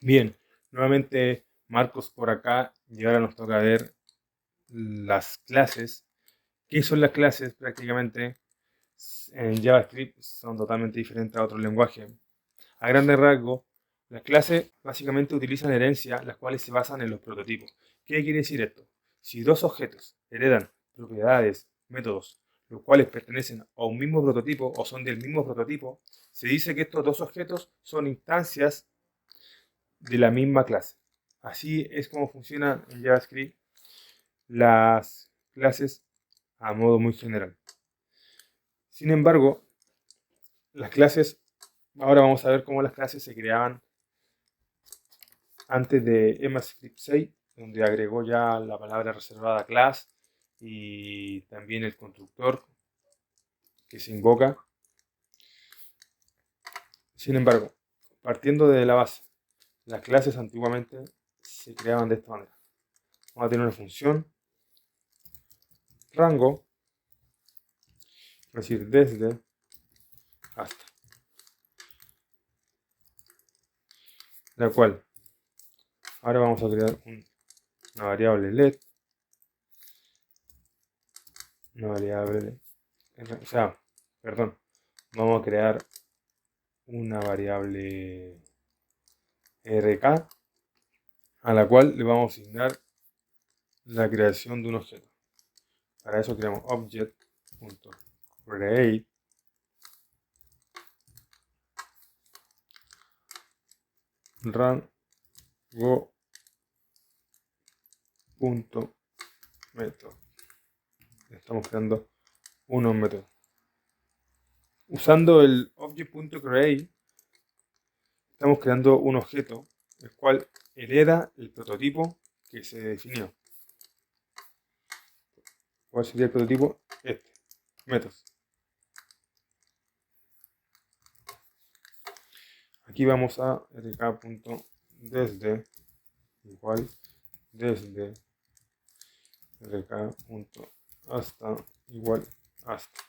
Bien, nuevamente Marcos por acá y ahora nos toca ver las clases. ¿Qué son las clases? Prácticamente en JavaScript son totalmente diferentes a otros lenguajes. A grandes rasgos, las clases básicamente utilizan herencias, las cuales se basan en los prototipos. ¿Qué quiere decir esto? Si dos objetos heredan propiedades, métodos, los cuales pertenecen a un mismo prototipo o son del mismo prototipo, se dice que estos dos objetos son instancias de la misma clase. Así es como funcionan en JavaScript las clases a modo muy general. Sin embargo, las clases, ahora vamos a ver cómo las clases se creaban antes de ECMAScript 6, donde agregó ya la palabra reservada class y también el constructor que se invoca. Sin embargo, partiendo de la base, las clases antiguamente se creaban de esta manera. Vamos a tener una función rango, es decir, desde hasta, la cual ahora vamos a crear una variable let, una variable, o sea, perdón, vamos a crear una variable rk a la cual le vamos a asignar la creación de un objeto. Para eso creamos object.create rango.method. Estamos creando unos métodos. Usando el object.create estamos creando un objeto el cual hereda el prototipo que se definió. ¿Cuál sería el prototipo? Este, métodos. Aquí vamos a rk.desde igual desde rk.hasta igual hasta.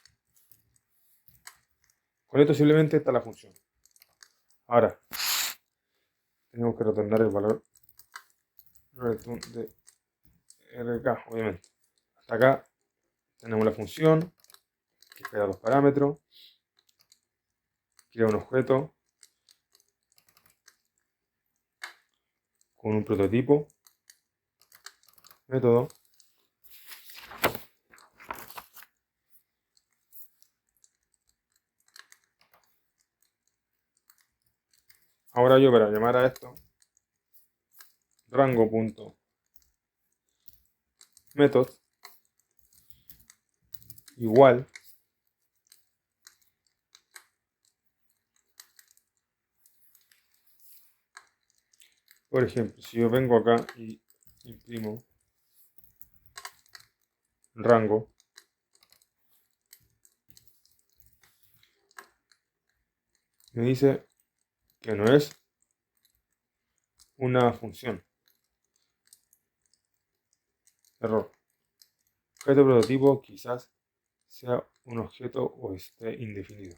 Con esto simplemente está la función. Ahora, tenemos que retornar el valor return de rk, obviamente. Hasta acá tenemos la función que espera dos parámetros, crea un objeto con un prototipo, método, ahora yo para llamar a esto rango.method igual por ejemplo, si yo vengo acá y imprimo rango, me dice que no es una función. Error. Objeto prototipo quizás sea un objeto o esté indefinido.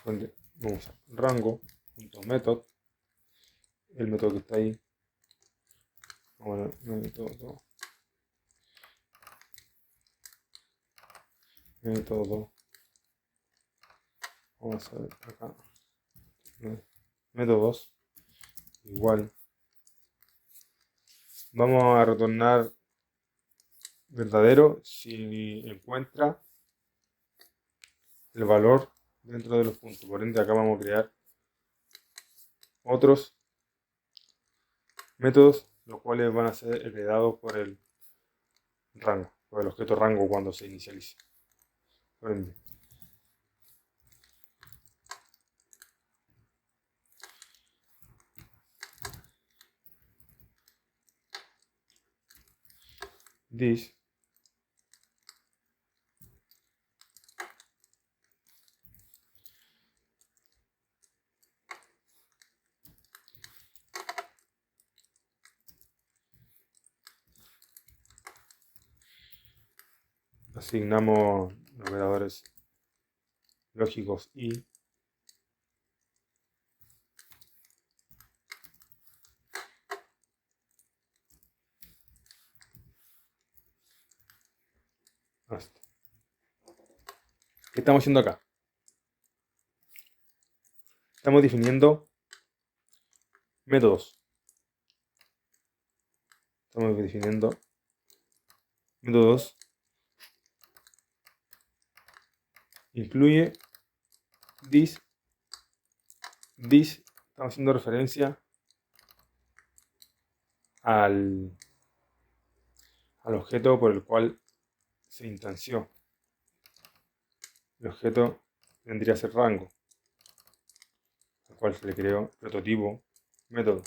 Donde vamos a rango.method, el método que está ahí. Bueno, método. Vamos a ver acá. Métodos igual. Vamos a retornar verdadero si encuentra el valor dentro de los puntos. Por ende, acá vamos a crear otros métodos, los cuales van a ser heredados por el rango, por el objeto rango cuando se inicialice. Por ende, this asignamos operadores lógicos y hasta. ¿Qué estamos haciendo acá? Estamos definiendo métodos. Estamos definiendo métodos. Incluye this. Estamos haciendo referencia al objeto por el cual se instanció. El objeto tendría a ser rango, al cual se le creó prototipo, método.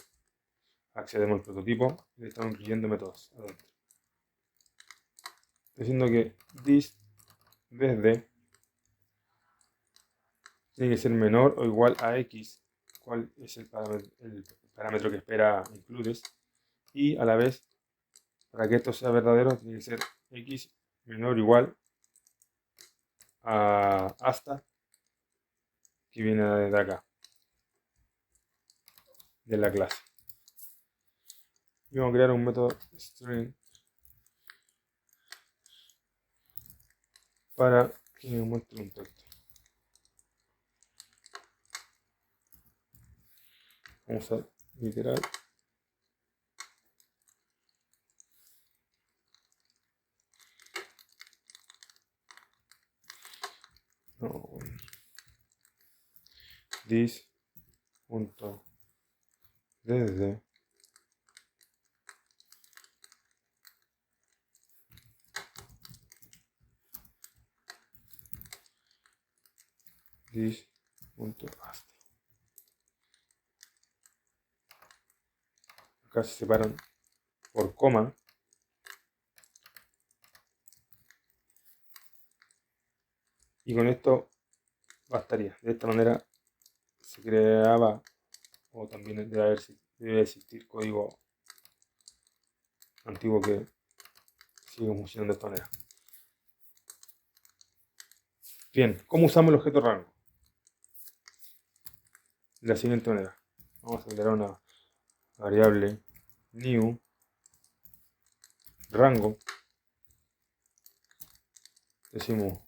Accedemos al prototipo y le estamos incluyendo métodos adentro. Estoy diciendo que this desde tiene que ser menor o igual a x, cuál es el parámetro que espera includes, y a la vez, para que esto sea verdadero, tiene que ser x menor o igual a hasta, que viene de acá, de la clase. Y vamos a crear un método string para que me muestre un texto. Vamos a literal. No, this punto desde this punto hasta. Acá se separan por coma. Y con esto bastaría. De esta manera se creaba, o también debe existir código antiguo que sigue funcionando de esta manera. Bien, ¿cómo usamos el objeto rango? De la siguiente manera. Vamos a crear una variable new rango. Decimos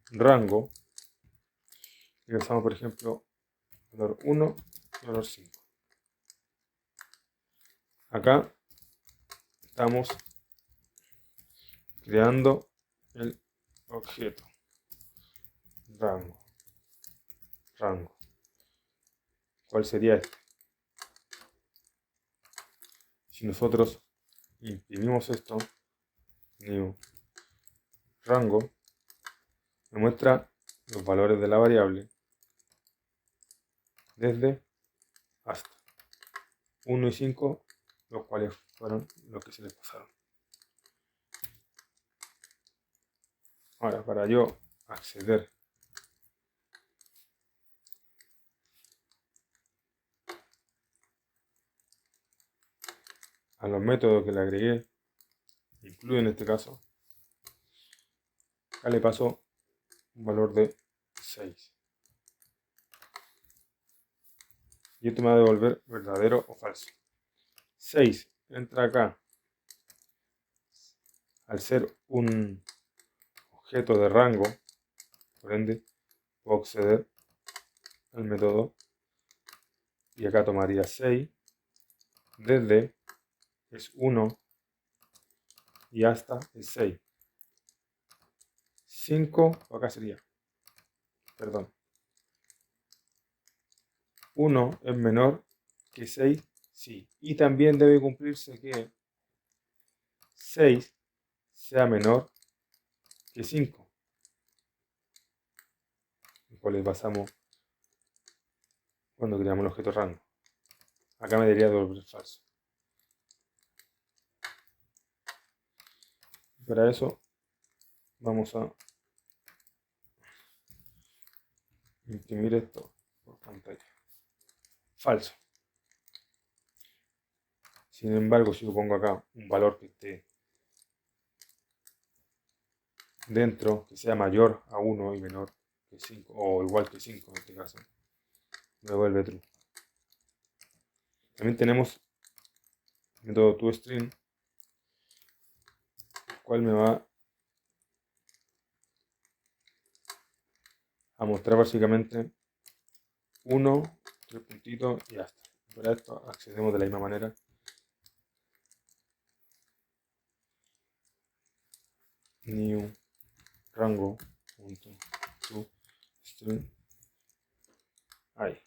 rango. Y usamos, por ejemplo, valor 1 y valor 5. Acá estamos creando el objeto rango. ¿Cuál sería este? Si nosotros imprimimos esto, new rango, me muestra los valores de la variable desde hasta 1 y 5, los cuales fueron los que se les pasaron. Ahora, para yo acceder a los métodos que le agregué, incluye en este caso, acá le paso un valor de 6. Y esto me va a devolver verdadero o falso. 6 entra acá. Al ser un objeto de rango, por ende, puedo acceder al método y acá tomaría 6 desde es 1 y hasta es 6. 5 acá sería, perdón, 1 es menor que 6, sí. Y también debe cumplirse que 6 sea menor que 5. Lo cual pasamos cuando creamos el objeto rango. Acá me debería devolver falso. Para eso vamos a imprimir esto por pantalla. Falso. Sin embargo, si yo pongo acá un valor que esté dentro, que sea mayor a 1 y menor que 5, o igual que 5 en este caso, me devuelve true. También tenemos el método toString, el cual me va a mostrar básicamente 1, 3 puntitos y ya está. Para esto accedemos de la misma manera. New rango punto to string. Ahí.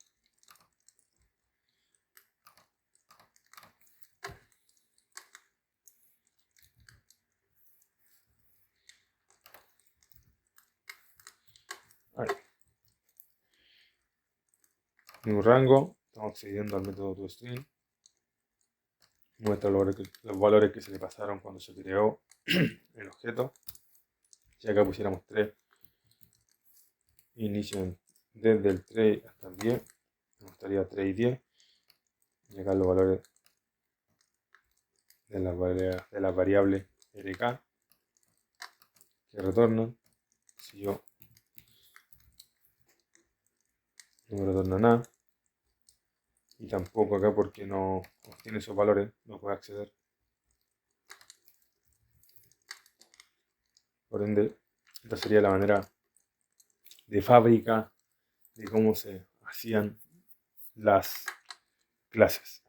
Ahí. New rango. Estamos accediendo al método toString. Muestra los valores que se le pasaron cuando se creó el objeto. Si acá pusiéramos 3, inicio desde el 3 hasta el 10, me mostraría 3 y 10. Y acá los valores de las variables rk que retornan. Si yo no me retorna nada, y tampoco acá porque no obtiene esos valores, no puede acceder. Por ende, esta sería la manera de fábrica de cómo se hacían las clases.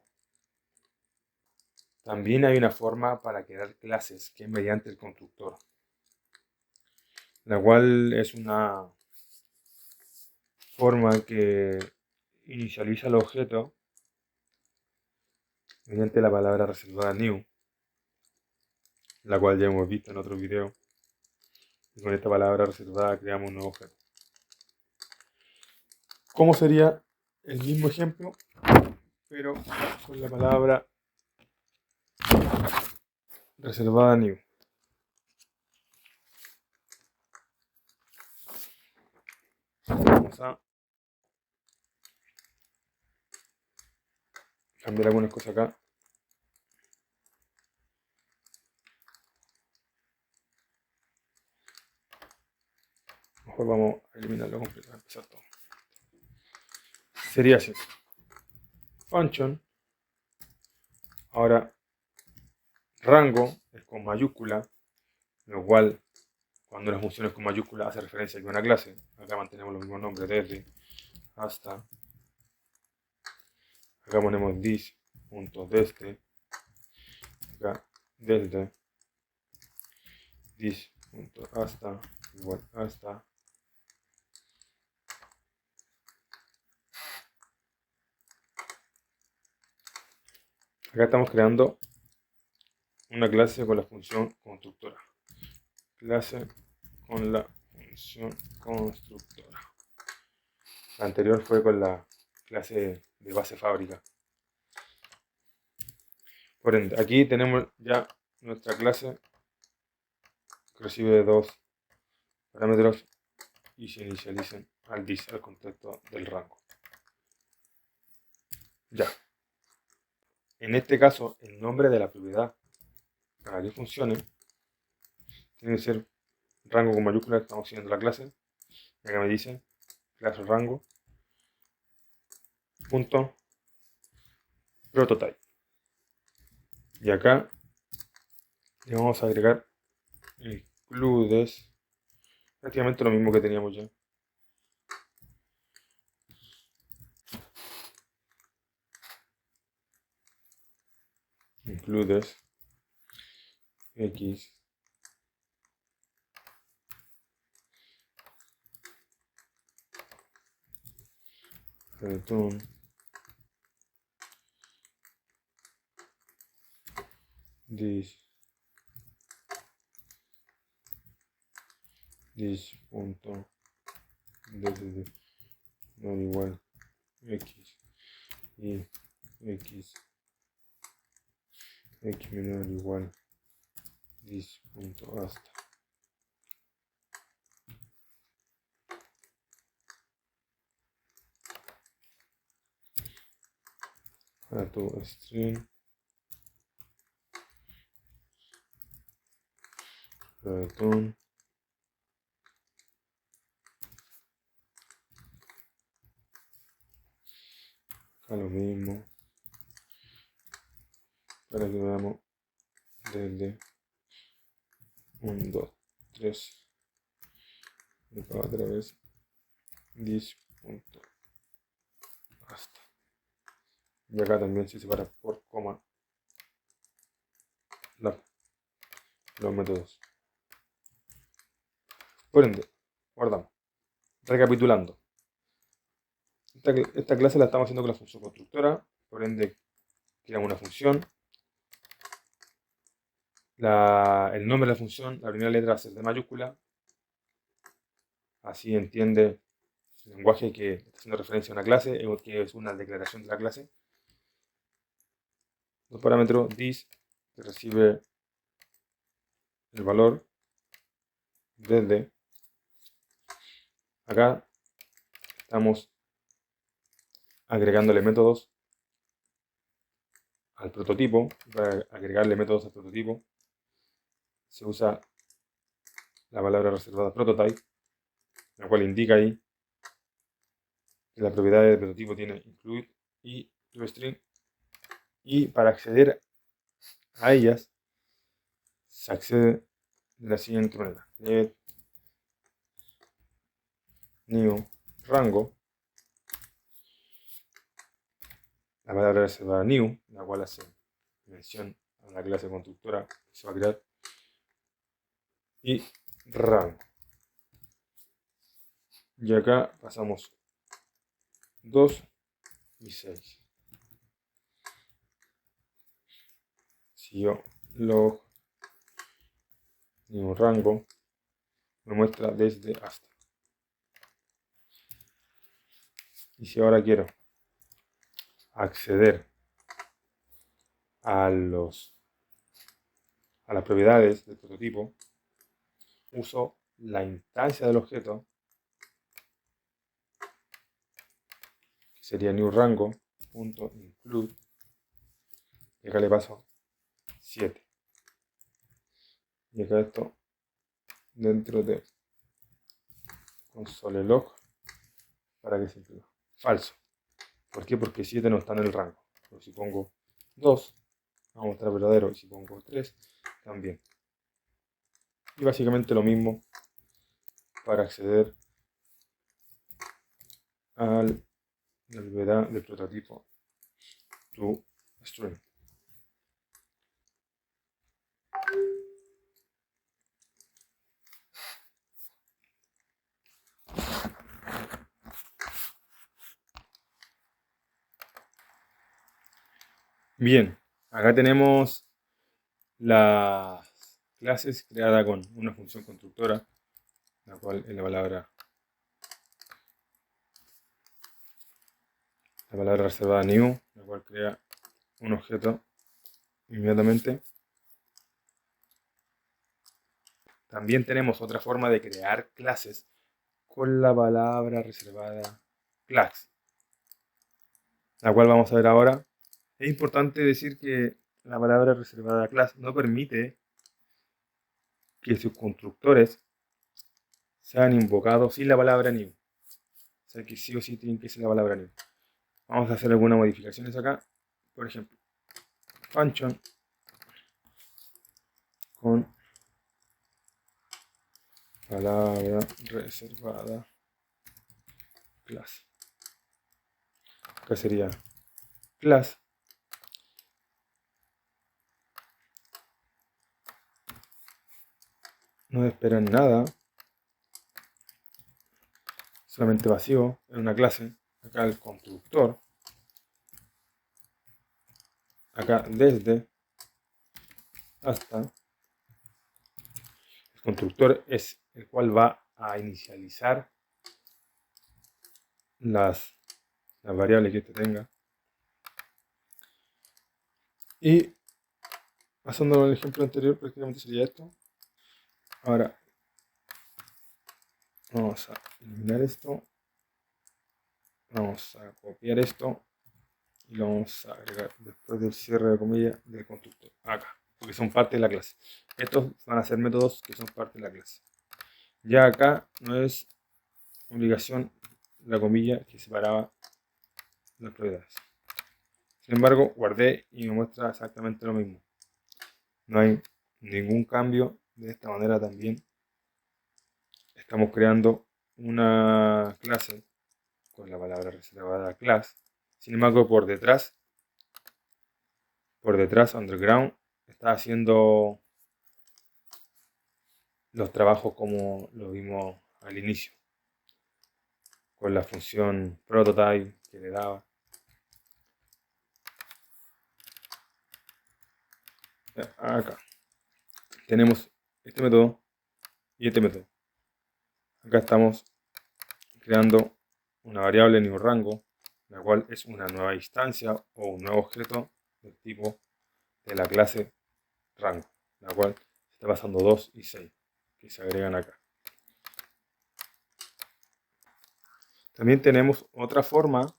También hay una forma para crear clases que es mediante el constructor, la cual es una forma que inicializa el objeto mediante la palabra reservada new, la cual ya hemos visto en otro video. Y con esta palabra reservada creamos un nuevo objeto. ¿Cómo sería el mismo ejemplo, pero con la palabra reservada new? Vamos a cambiar algunas cosas acá. Mejor vamos a eliminarlo completo, a empezar todo. Sería así. Function. Ahora, rango es con mayúscula, lo cual cuando la función es con mayúscula hace referencia a que una clase. Acá mantenemos los mismos nombres desde hasta. Acá ponemos this.desde. Acá desde this.hasta igual hasta. Acá estamos creando una clase con la función constructora. Clase con la función constructora. La anterior fue con la clase de base fábrica. Por ende, aquí tenemos ya nuestra clase que recibe dos parámetros y se inicializan al contexto del rango. Ya. En este caso, el nombre de la propiedad para que funcione tiene que ser rango con mayúscula. Estamos siguiendo la clase. Y acá me dice clase rango punto prototype. Y acá le vamos a agregar includes, prácticamente lo mismo que teníamos ya. Includes x return this punto desde no igual x y x menor o igual this punto hasta. Para tu string return acá lo mismo para que veamos desde 1, 2, 3 acá otra vez this.hasta. Y acá también se separa por coma los métodos. Por ende, guardamos. Recapitulando. Esta clase la estamos haciendo con la función constructora. Por ende, creamos una función. El nombre de la función, la primera letra va a ser de mayúscula. Así entiende el lenguaje que está haciendo referencia a una clase, que es una declaración de la clase. Los parámetros this, que recibe el valor desde. Acá estamos agregándole métodos al prototipo. Para agregarle métodos al prototipo se usa la palabra reservada prototype, la cual indica ahí que la propiedad del prototipo tiene include y toString, y para acceder a ellas se accede de la siguiente manera: get new rango, la palabra reservada new, la cual hace mención a la clase constructora que se va a crear, y rango. Y acá pasamos 2 y 6. Si yo log new rango, me muestra desde hasta. Y si ahora quiero acceder a las propiedades del prototipo, uso la instancia del objeto, que sería new rango.include, y acá le paso 7. Y acá esto dentro de console log para que se imprima. Falso. ¿Por qué? Porque 7 no está en el rango. Pero si pongo 2, va a mostrar verdadero. Y si pongo 3, también. Y básicamente lo mismo para acceder a la propiedad del prototipo toString. Bien, acá tenemos las clases creadas con una función constructora, la cual es la palabra reservada new, la cual crea un objeto inmediatamente. También tenemos otra forma de crear clases con la palabra reservada class, la cual vamos a ver ahora. Es importante decir que la palabra reservada class no permite que sus constructores sean invocados sin la palabra new. O sea que sí o sí tienen que ser la palabra new. Vamos a hacer algunas modificaciones acá. Por ejemplo, function con palabra reservada class. Acá sería class. No esperan nada. Solamente vacío en una clase. Acá el constructor. Acá desde hasta. El constructor es el cual va a inicializar las variables que este tenga. Y pasando al ejemplo anterior, prácticamente sería esto. Ahora vamos a eliminar esto. Vamos a copiar esto y lo vamos a agregar después del cierre de comillas del constructor acá, porque son parte de la clase. Estos van a ser métodos que son parte de la clase. Ya acá no es obligación la comilla que separaba las propiedades. Sin embargo, guardé y me muestra exactamente lo mismo. No hay ningún cambio. De esta manera también estamos creando una clase con la palabra reservada class. Sin embargo, por detrás, underground, está haciendo los trabajos como lo vimos al inicio, con la función prototype que le daba. Acá tenemos este método y este método. Acá estamos creando una variable NewRango, la cual es una nueva instancia o un nuevo objeto del tipo de la clase rango, la cual está pasando 2 y 6 que se agregan acá. También tenemos otra forma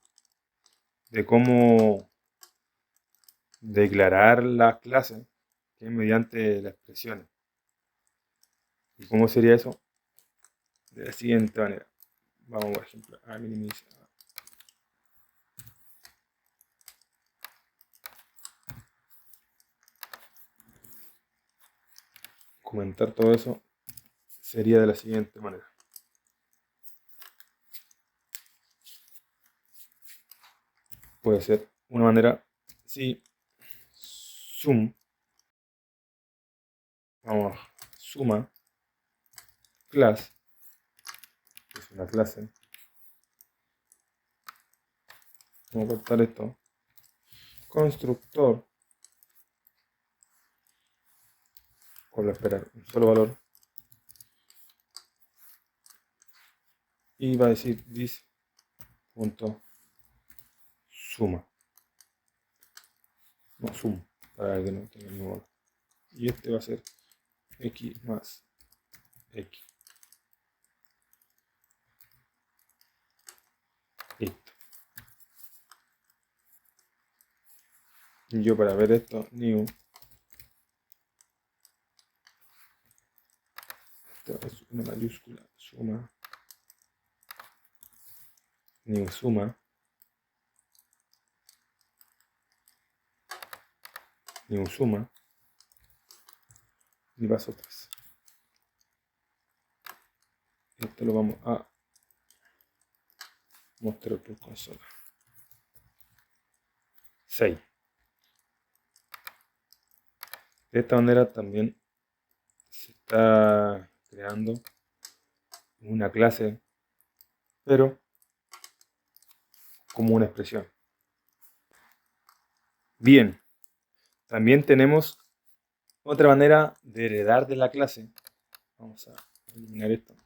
de cómo declarar las clases, que es mediante las expresiones. ¿Y cómo sería eso? De la siguiente manera. Vamos, por ejemplo, a minimizar. Comentar todo eso sería de la siguiente manera. Puede ser una manera, si sum, vamos, suma, class, que es una clase, vamos a cortar esto, constructor, con esperar un solo valor, y va a decir this.suma, no sum, para que no tenga ningún valor. Y este va a ser x más x. Listo. Y yo para ver esto, new, esto es una mayúscula, suma, new suma, new suma, y paso 3. Esto lo vamos a mostrar por consola. 6. De esta manera también se está creando una clase, pero como una expresión. Bien, también tenemos otra manera de heredar de la clase. Vamos a eliminar esto.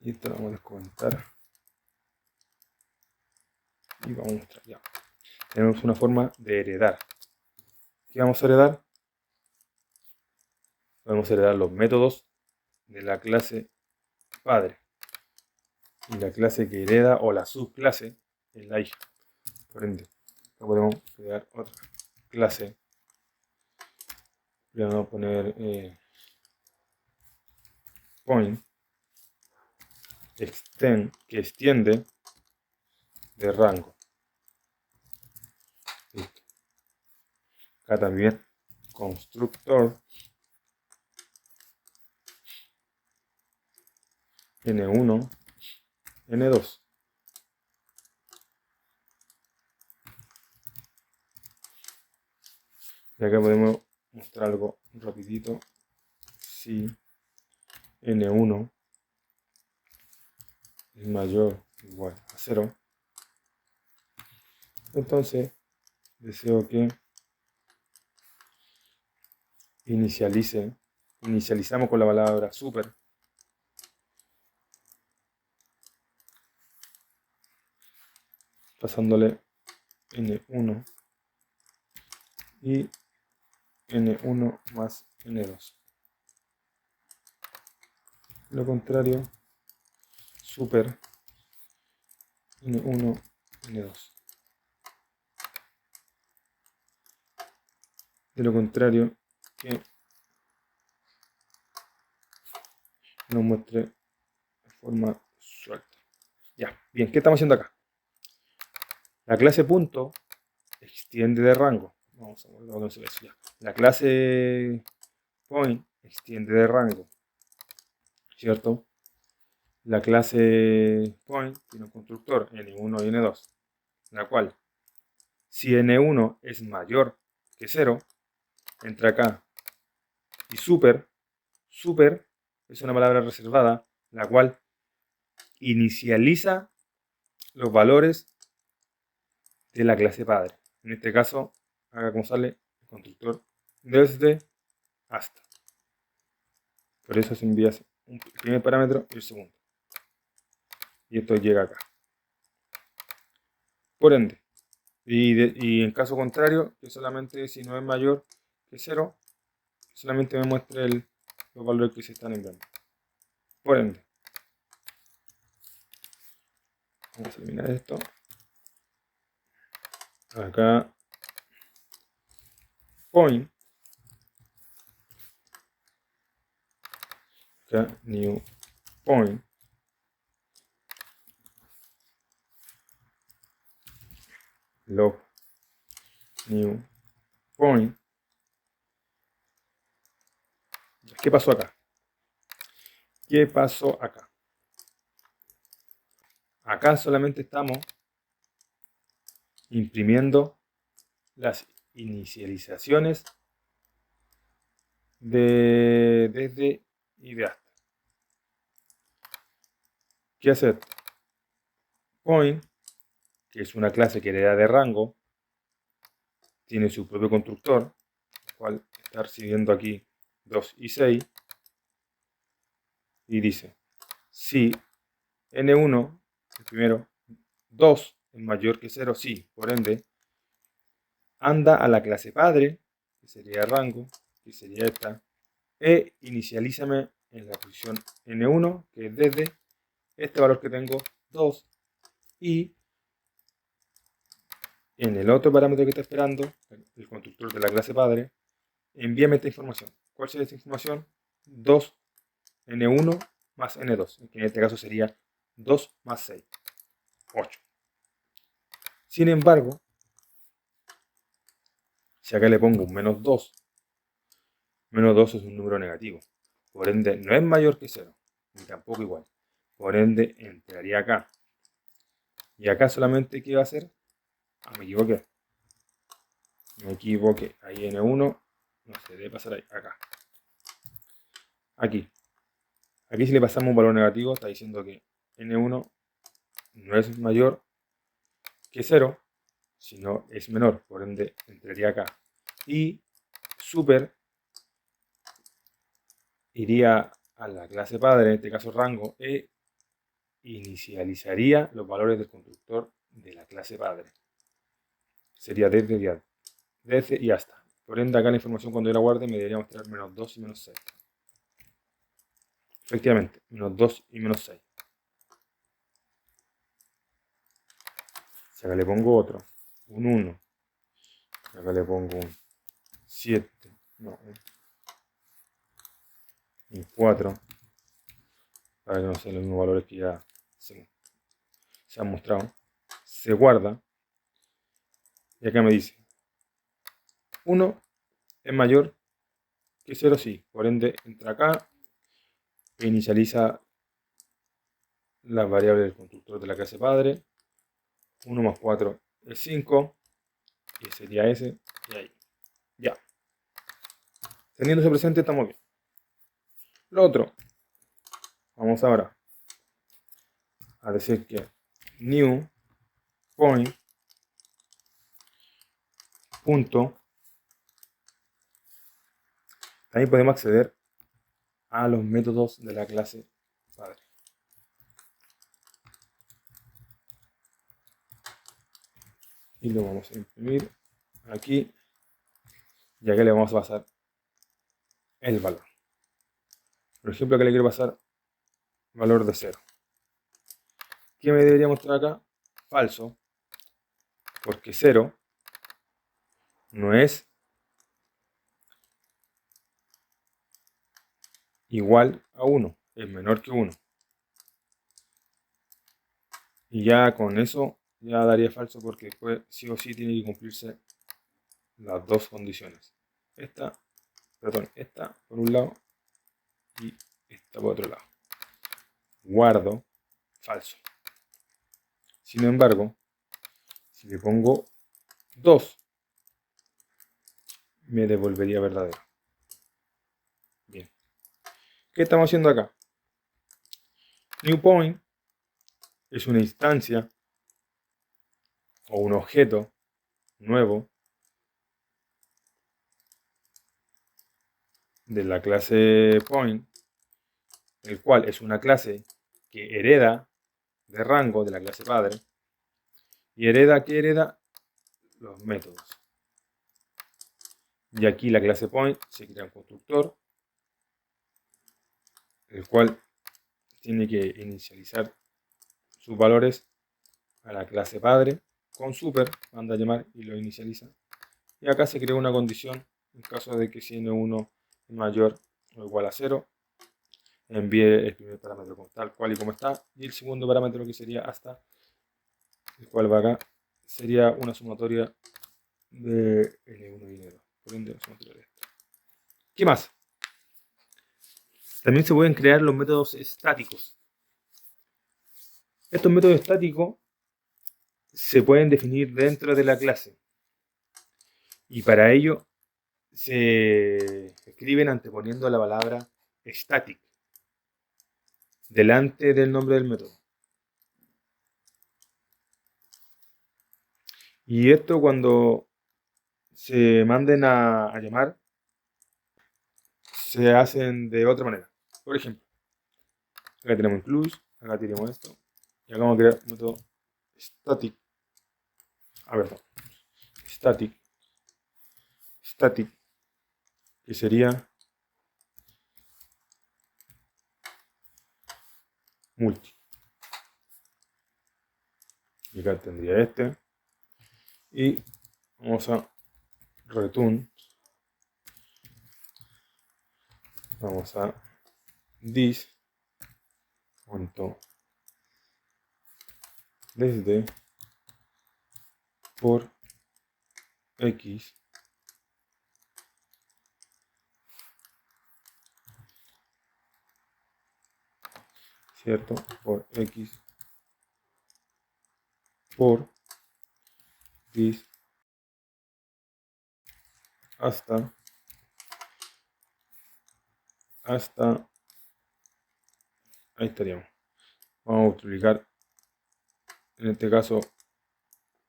Y esto lo vamos a descontar. Y vamos a mostrar ya. Tenemos una forma de heredar. ¿Qué vamos a heredar? Podemos heredar los métodos de la clase padre. Y la clase que hereda o la subclase es la hija. Por ende, podemos crear otra clase. Le vamos a poner point extend, que extiende de rango. Listo. Acá también constructor n1 n2. Y acá podemos mostrar algo rapidito. Si n1 es mayor o igual a 0, entonces deseo que inicializamos con la palabra super, pasándole n1 y n1 más n2. Lo contrario, super n1 n2. De lo contrario, que nos muestre de forma suelta. Ya, bien, ¿qué estamos haciendo acá? La clase punto extiende de rango. Vamos a volver a eso ya. La clase point extiende de rango. ¿cierto? La clase point tiene un constructor n1 y n2, la cual, si n1 es mayor que 0, entra acá. Y super es una palabra reservada, la cual inicializa los valores de la clase padre. En este caso, haga como sale el constructor desde hasta. Por eso se envía el primer parámetro y el segundo. Y esto llega acá. Por ende, y en caso contrario, que solamente si no es mayor que 0, solamente me muestre los valores que se están enviando. Por ende, vamos a eliminar esto. Acá, point. Acá, new point. Log new point. ¿Qué pasó acá? ¿Qué pasó acá? Acá solamente estamos imprimiendo las inicializaciones de desde y de hasta. ¿Qué hacer? Point, que es una clase que hereda de rango, tiene su propio constructor, el cual está recibiendo aquí 2 y 6, y dice, si n1, el primero, 2 es mayor que 0, sí, por ende, anda a la clase padre, que sería rango, que sería esta, e inicialízame en la posición n1, que es desde este valor que tengo, 2, y en el otro parámetro que está esperando, el constructor de la clase padre, envíame esta información. ¿Cuál sería esta información? 2 n1 más n2, que en este caso sería 2 más 6, 8. Sin embargo, si acá le pongo un menos 2 es un número negativo. Por ende, no es mayor que 0, ni tampoco igual. Por ende, entraría acá. Y acá solamente, ¿qué va a hacer? Ah, me equivoqué. Ahí n1 no se debe pasar ahí, acá. Aquí si le pasamos un valor negativo, está diciendo que n1 no es mayor que 0, sino es menor, por ende entraría acá. Y super iría a la clase padre, en este caso rango, e inicializaría los valores del constructor de la clase padre. Sería desde y hasta. Por ende, acá la información cuando yo la guarde me debería mostrar menos 2 y menos 6. Efectivamente, menos 2 y menos 6. Si acá le pongo otro, un 1. Acá le pongo un 7. No, un 4. Para que no sean los mismos valores que ya se han mostrado. Se guarda. Y acá me dice 1 es mayor que 0, sí. Por ende, entra acá e inicializa las variables del constructor de la clase padre. 1 más 4 es 5. Y sería ese. Y ahí. Ya. Teniendo eso presente, estamos bien. Lo otro. Vamos ahora a decir que new point punto. También podemos acceder a los métodos de la clase padre. Y lo vamos a imprimir aquí. Y acá le vamos a pasar el valor. Por ejemplo, acá le quiero pasar valor de 0. ¿Qué me debería mostrar acá? Falso. Porque 0 no es igual a 1. Es menor que 1. Y ya con eso ya daría falso porque después sí o sí tiene que cumplirse las dos condiciones. Esta por un lado y esta por otro lado. guardo, falso. Sin embargo, si le pongo 2, me devolvería verdadero. Bien. ¿Qué estamos haciendo acá? New point es una instancia o un objeto nuevo de la clase point, el cual es una clase que hereda de rango de la clase padre. ¿Y hereda qué hereda? Los métodos. Y aquí la clase point se crea un constructor, el cual tiene que inicializar sus valores a la clase padre con super, manda a llamar y lo inicializa. Y acá se crea una condición en caso de que si n1 es mayor o igual a 0, envíe el primer parámetro tal cual y como está, y el segundo parámetro que sería hasta, el cual va acá, sería una sumatoria de n1 y n2. Por ende, sumatoria de esto. ¿Qué más? También se pueden crear los métodos estáticos. Estos métodos estáticos se pueden definir dentro de la clase. Y para ello se escriben anteponiendo la palabra static delante del nombre del método. Y esto cuando se manden a llamar, se hacen de otra manera. Por ejemplo, acá tenemos include, acá tenemos esto, y acá vamos a crear un método static. Perdón, static, que sería multi. Y acá tendría este. Y vamos a return. Vamos a this. Punto desde por x cierto por x por this hasta ahí estaríamos. Vamos a multiplicar en este caso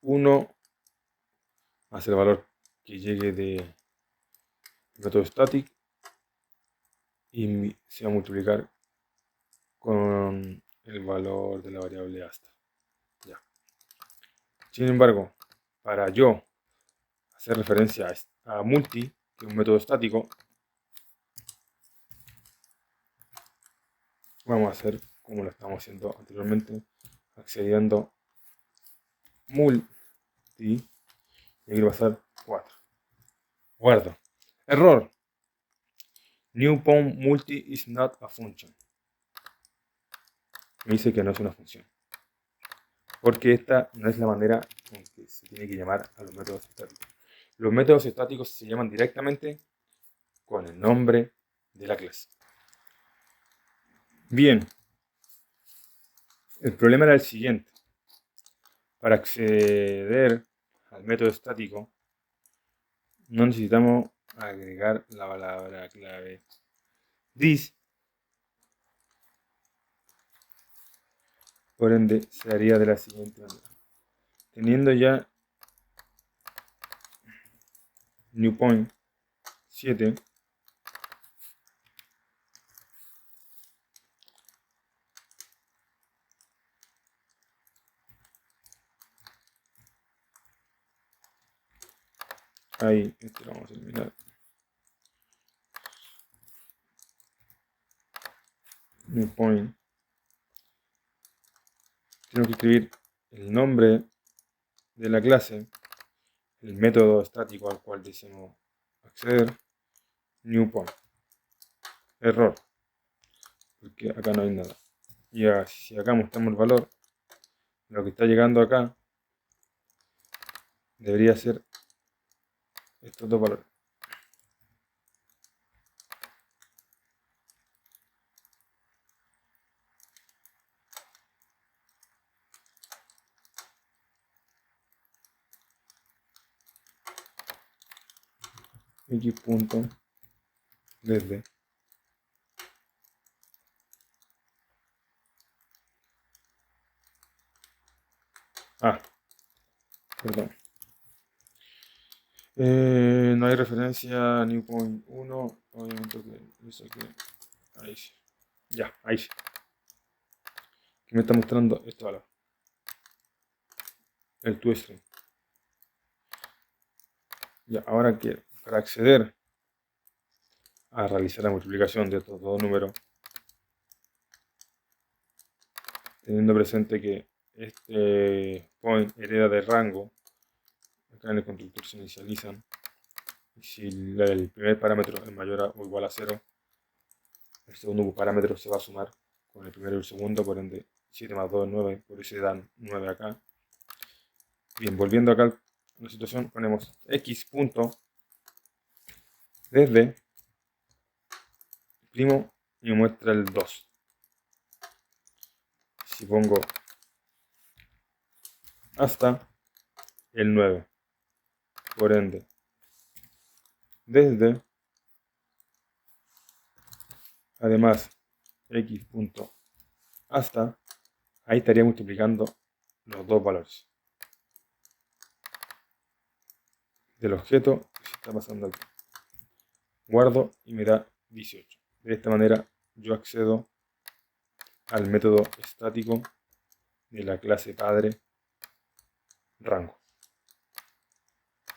1 más el valor que llegue de método static y se va a multiplicar con el valor de la variable hasta. Ya. Sin embargo, para yo hacer referencia a multi, que es un método estático, vamos a hacer como lo estamos haciendo anteriormente, accediendo multi y aquí va a pasar 4. Guardo. Error. New point multi is not a function. Me dice que no es una función. Porque esta no es la manera en que se tiene que llamar a los métodos estáticos. Los métodos estáticos se llaman directamente con el nombre de la clase. Bien. El problema era el siguiente. Para acceder al método estático, no necesitamos agregar la palabra clave this. Por ende, se haría de la siguiente manera. Teniendo ya new point 7, ahí, este lo vamos a eliminar. New point. Tengo que escribir el nombre de la clase, el método estático al cual deseamos acceder, new point. Error, porque acá no hay nada. Y si acá mostramos el valor, lo que está llegando acá debería ser estos dos valores. x punto desde perdón. No hay referencia a new point 1, obviamente que eso que ahí sí. Ya, ahí sí. Que me está mostrando este valor. El toString. Ya, ahora que para acceder a realizar la multiplicación de estos dos números, teniendo presente que este point hereda de rango, acá en el constructor se inicializan, y si el primer parámetro es mayor o igual a 0, el segundo parámetro se va a sumar con el primero y el segundo, por ende 7 más 2 es 9, por eso dan 9 acá. Bien, volviendo acá a la situación, ponemos x punto desde primo y me muestra el 2. Si pongo hasta el 9, por ende desde, además x punto hasta, ahí estaría multiplicando los dos valores del objeto que se está pasando aquí. Guardo y me da 18. De esta manera yo accedo al método estático de la clase padre rango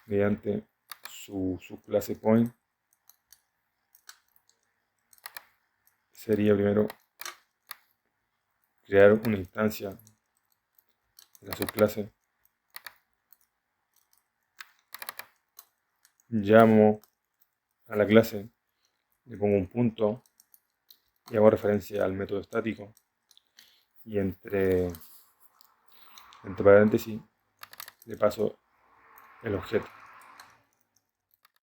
mediante su clase point. Sería primero crear una instancia de la subclase, llamo a la clase, le pongo un punto y hago referencia al método estático, y entre paréntesis le paso el objeto.